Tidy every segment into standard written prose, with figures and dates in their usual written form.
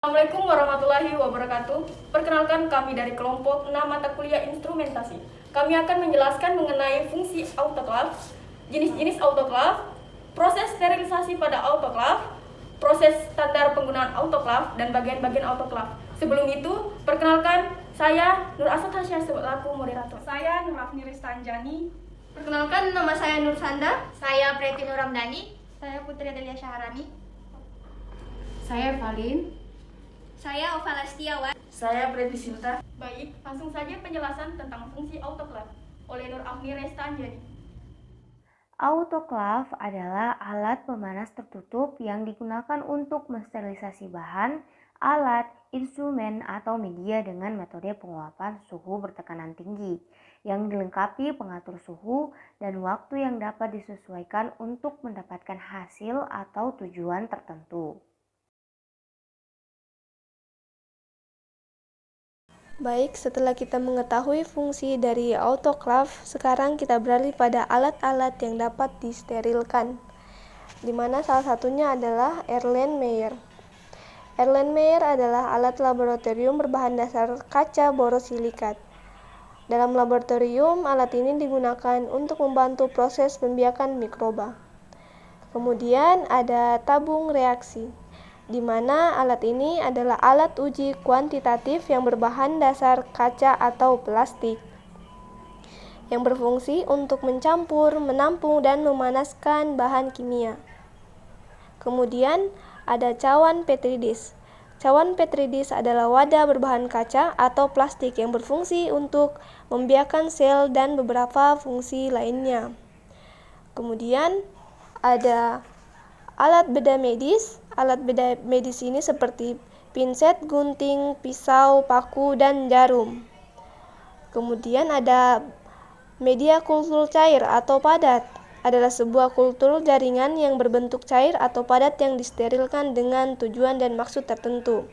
Assalamualaikum warahmatullahi wabarakatuh. Perkenalkan, kami dari kelompok 6 mata kuliah instrumentasi. Kami akan menjelaskan mengenai fungsi autoklaf, jenis-jenis autoklaf, proses sterilisasi pada autoklaf, proses standar penggunaan autoklaf, dan bagian-bagian autoklaf. Sebelum itu, perkenalkan, saya Nur Asad Hasya selaku moderator. Saya Nur Afni Ristanjani. Perkenalkan, nama saya Nur Sanda. Saya Preti Nuramdani. Saya Putri Adelia Syaharani. Saya Valin. Saya Ovala Setiawan. Saya Preti Sinta. Baik, langsung saja penjelasan tentang fungsi autoklaf oleh Nur Afni Ristanjani. Autoklaf adalah alat pemanas tertutup yang digunakan untuk mensterilisasi bahan, alat, instrumen, atau media dengan metode penguapan suhu bertekanan tinggi yang dilengkapi pengatur suhu dan waktu yang dapat disesuaikan untuk mendapatkan hasil atau tujuan tertentu. Baik, setelah kita mengetahui fungsi dari autoklaf, sekarang kita beralih pada alat-alat yang dapat disterilkan, di mana salah satunya adalah Erlenmeyer. Erlenmeyer adalah alat laboratorium berbahan dasar kaca borosilikat. Dalam laboratorium, alat ini digunakan untuk membantu proses pembiakan mikroba. Kemudian ada tabung reaksi, di mana alat ini adalah alat uji kuantitatif yang berbahan dasar kaca atau plastik, yang berfungsi untuk mencampur, menampung, dan memanaskan bahan kimia. Kemudian ada cawan Petri dish. Cawan Petri dish adalah wadah berbahan kaca atau plastik yang berfungsi untuk membiarkan sel dan beberapa fungsi lainnya. Kemudian ada alat bedah medis. Alat bedah medis ini seperti pinset, gunting, pisau, paku, dan jarum. Kemudian ada media kultur cair atau padat. Adalah sebuah kultur jaringan yang berbentuk cair atau padat yang disterilkan dengan tujuan dan maksud tertentu.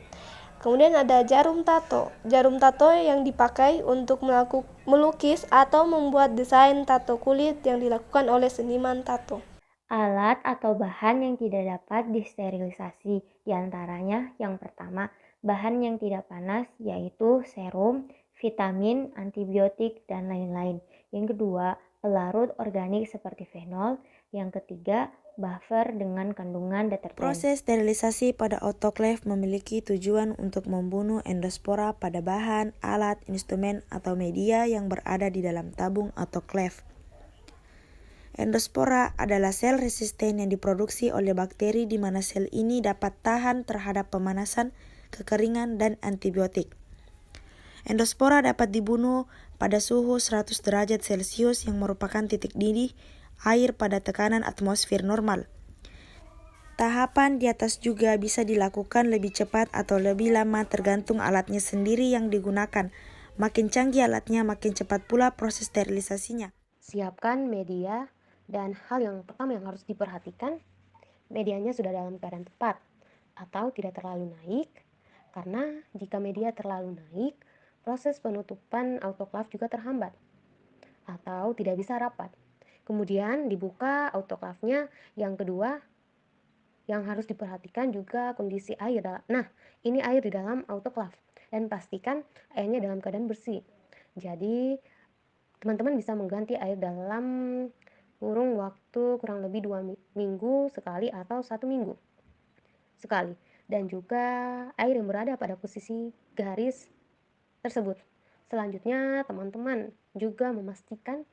Kemudian ada jarum tato. Jarum tato yang dipakai untuk melukis atau membuat desain tato kulit yang dilakukan oleh seniman tato. Alat atau bahan yang tidak dapat disterilisasi, diantaranya yang pertama, bahan yang tidak panas yaitu serum, vitamin, antibiotik, dan lain-lain. Yang kedua, pelarut organik seperti fenol. Yang ketiga, buffer dengan kandungan deterjen. Proses sterilisasi pada autoklaf memiliki tujuan untuk membunuh endospora pada bahan, alat, instrumen, atau media yang berada di dalam tabung autoklaf. Endospora adalah sel resisten yang diproduksi oleh bakteri di mana sel ini dapat tahan terhadap pemanasan, kekeringan, dan antibiotik. Endospora dapat dibunuh pada suhu 100 derajat Celcius yang merupakan titik didih air pada tekanan atmosfer normal. Tahapan di atas juga bisa dilakukan lebih cepat atau lebih lama tergantung alatnya sendiri yang digunakan. Makin canggih alatnya, makin cepat pula proses sterilisasinya. Siapkan media. Dan hal yang pertama yang harus diperhatikan, medianya sudah dalam keadaan tepat atau tidak terlalu naik, karena jika media terlalu naik, proses penutupan autoklaf juga terhambat atau tidak bisa rapat. Kemudian dibuka autoklafnya. Yang kedua, yang harus diperhatikan juga kondisi air. Nah, ini air di dalam autoklaf dan pastikan airnya dalam keadaan bersih. Jadi, teman-teman bisa mengganti air dalam kurun waktu kurang lebih 2 minggu sekali atau 1 minggu sekali, dan juga air yang berada pada posisi garis tersebut. Selanjutnya, teman-teman juga memastikan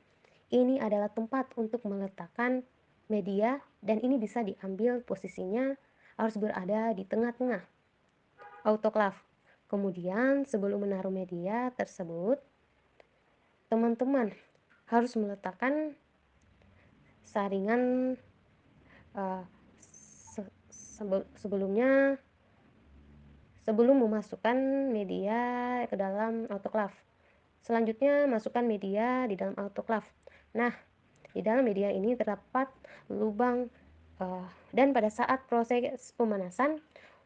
ini adalah tempat untuk meletakkan media, dan ini bisa diambil posisinya harus berada di tengah-tengah autoklaf. Kemudian sebelum menaruh media tersebut, teman-teman harus meletakkan saringan sebelum memasukkan media ke dalam autoklaf. Selanjutnya, masukkan media di dalam autoklaf. Nah, di dalam media ini terdapat lubang dan pada saat proses pemanasan,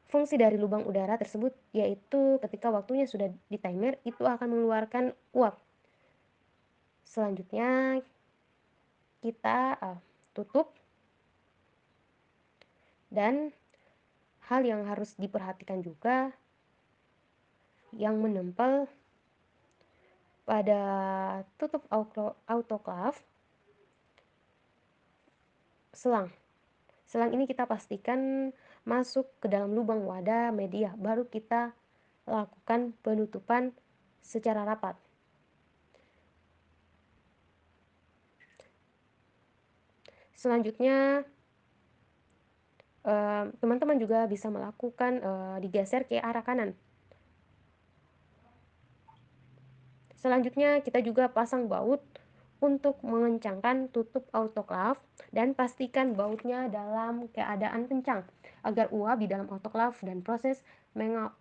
fungsi dari lubang udara tersebut yaitu ketika waktunya sudah di timer, itu akan mengeluarkan uap. Selanjutnya, kita tutup. Dan hal yang harus diperhatikan juga, yang menempel pada tutup autoklaf selang. Selang ini kita pastikan masuk ke dalam lubang wadah media, baru kita lakukan penutupan secara rapat. Selanjutnya teman-teman juga bisa melakukan digeser ke arah kanan. Selanjutnya kita juga pasang baut untuk mengencangkan tutup autoklaf dan pastikan bautnya dalam keadaan kencang agar uap di dalam autoklaf dan proses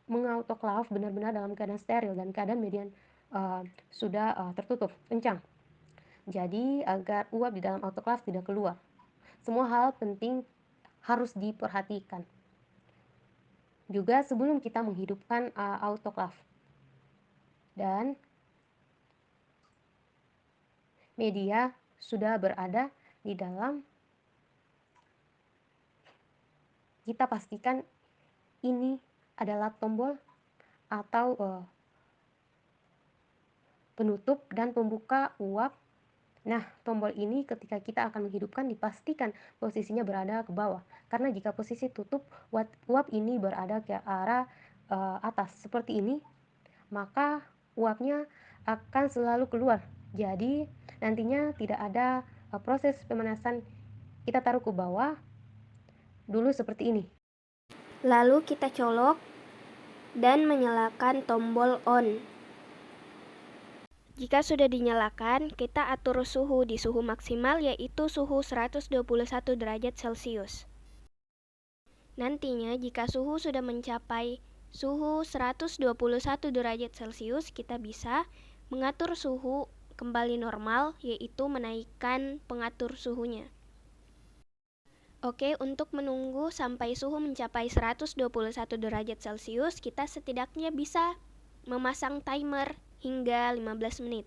mengautoklaf benar-benar dalam keadaan steril dan keadaan media sudah tertutup kencang. Jadi agar uap di dalam autoklaf tidak keluar. Semua hal penting harus diperhatikan. Juga sebelum kita menghidupkan autoklaf. Dan media sudah berada di dalam, kita pastikan ini adalah tombol atau penutup dan pembuka uap. Nah, tombol ini ketika kita akan menghidupkan dipastikan posisinya berada ke bawah. Karena jika posisi tutup uap ini berada ke arah atas seperti ini, maka uapnya akan selalu keluar. Jadi nantinya tidak ada proses pemanasan, kita taruh ke bawah dulu seperti ini. Lalu kita colok dan menyalakan tombol on. Jika sudah dinyalakan, kita atur suhu di suhu maksimal yaitu suhu 121 derajat Celcius. Nantinya jika suhu sudah mencapai suhu 121 derajat Celcius, kita bisa mengatur suhu kembali normal, yaitu menaikkan pengatur suhunya. Oke, untuk menunggu sampai suhu mencapai 121 derajat Celcius, kita setidaknya bisa memasang timer hingga 15 menit.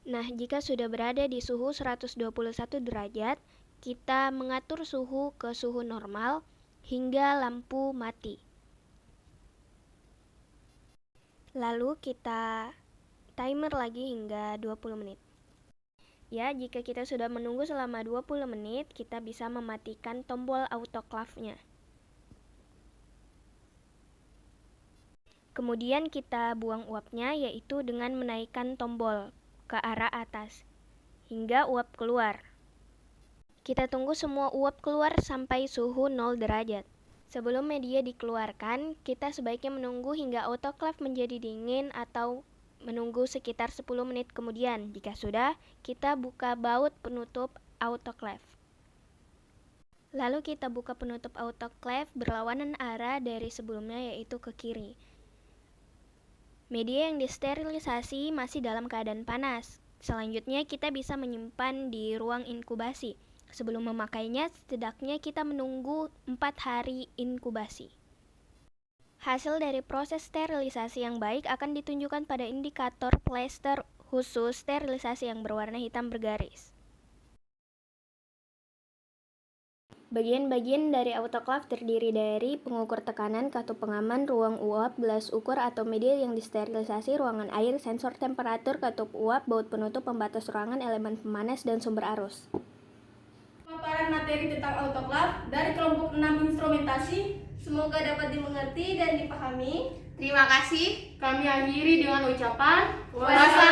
Nah, jika sudah berada di suhu 121 derajat, kita mengatur suhu ke suhu normal hingga lampu mati. Lalu kita timer lagi hingga 20 menit. Ya, jika kita sudah menunggu selama 20 menit, kita bisa mematikan tombol autoklafnya. Kemudian kita buang uapnya, yaitu dengan menaikkan tombol ke arah atas hingga uap keluar. Kita tunggu semua uap keluar sampai suhu 0 derajat. Sebelum media dikeluarkan, kita sebaiknya menunggu hingga autoklaf menjadi dingin atau menunggu sekitar 10 menit kemudian. Jika sudah, kita buka baut penutup autoklaf. Lalu kita buka penutup autoklaf berlawanan arah dari sebelumnya, yaitu ke kiri. Media yang disterilisasi masih dalam keadaan panas. Selanjutnya kita bisa menyimpan di ruang inkubasi. Sebelum memakainya, setidaknya kita menunggu 4 hari inkubasi. Hasil dari proses sterilisasi yang baik akan ditunjukkan pada indikator plester khusus sterilisasi yang berwarna hitam bergaris. Bagian-bagian dari autoklaf terdiri dari pengukur tekanan, katup pengaman, ruang uap, gelas ukur atau media yang disterilisasi, ruangan air, sensor temperatur, katup uap, baut penutup, pembatas ruangan, elemen pemanas, dan sumber arus. Pemaparan materi tentang autoklaf dari kelompok 6 instrumentasi Semoga dapat dimengerti dan dipahami. Terima kasih. Kami akhiri dengan ucapan wassalamualaikum